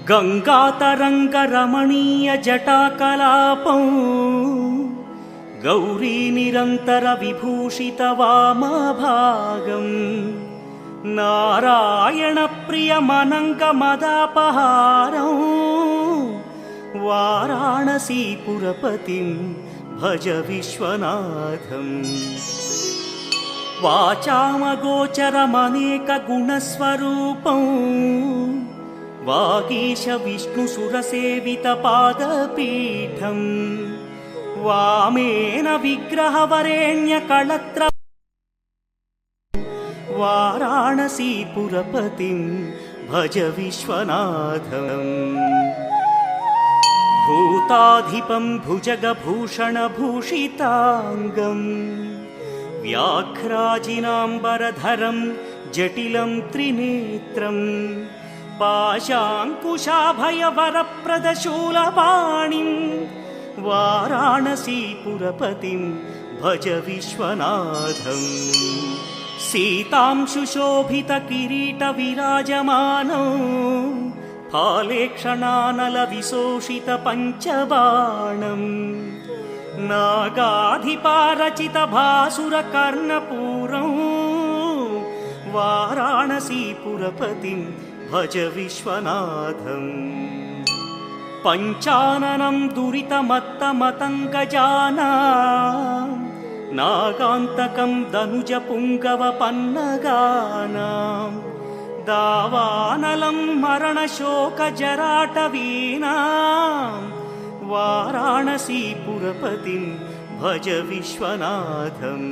गंगातरंगरमणीय जटाकलापं गौरी निरंतर विभूषित वामभागं नारायण प्रियमनंग मदापहारं वाराणसीपुरपतिं भज विश्वनाथम्। वाचामगोचरमनेक गुणस्वरूपं वागीश विष्णुसुरसेवित पादपीठं वामेन विग्रहवरेण्य कळत्र वाराणसीपुरपतिं भज विश्वनाथम्। भूताधिपं भुजगभूषणभूषिताङ्गं व्याघ्राजिनाम्बरधरं जटिलं त्रिनेत्रं पाशाङ्कुशाभयवरप्रदशूलपाणिं वाराणसीपुरपतिं भज विश्वनाथम्। सीतांशुशोभितकिरीटविराजमानौ फालेक्षणानलविशोषितपञ्चबाणं नागाधिपारचितभासुरकर्णपूरं वाराणसीपुरपतिं भज विश्वनाथम्। पञ्चाननं दुरितमत्तमतङ्गजानां नागान्तकं दनुजपुङ्गवपन्नगानां दावानलं मरणशोकजराटवीनां वाराणसीपुरपतिं भज विश्वनाथम्।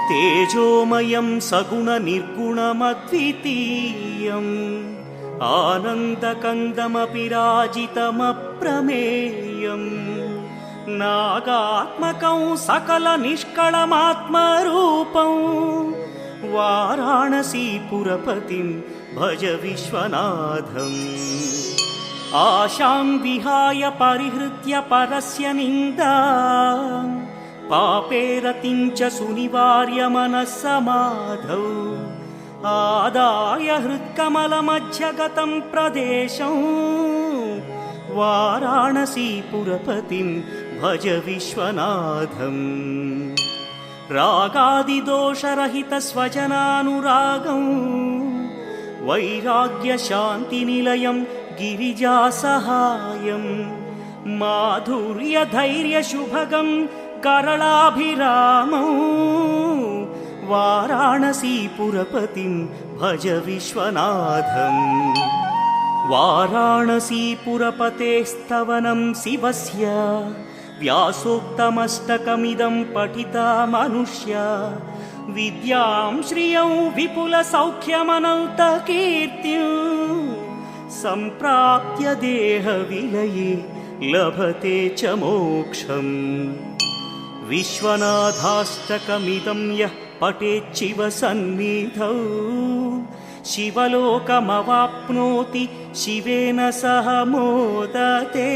तेजोमयं सगुणनिर्गुणमद्वितीयम् आनन्दकन्दमपि राजितमप्रमेयं नागात्मकं सकलनिष्कळमात्मरूपं वाराणसीपुरपतिं भज विश्वनाथम्। आशां विहाय परिहृत्य परस्य निन्दां पापेरतिं च सुनिवार्य मनस्समाधौ आदाय हृत्कमलमध्यगतं प्रदेशं वाराणसीपुरपतिं भज विश्वनाथम्। रागादिदोषरहितस्वजनानुरागं वैराग्यशान्तिनिलयं गिरिजासहायं माधुर्यधैर्यशुभगं करलाभिरामं वाराणसीपुरपतिं भज विश्वनाथम्। वाराणसीपुरपतेस्तवनं शिवस्य व्यासोक्तमष्टकमिदं पठिता मनुष्या विद्यां श्रियं विपुलसौख्यमनन्तकीर्तिं सम्प्राप्य देहविलये लभते च मोक्षम्। विश्वनाथाष्टकमिदं यः पठेच्छिव सन्निधौ शिवलोकमवाप्नोति शिवेन सह मोदते।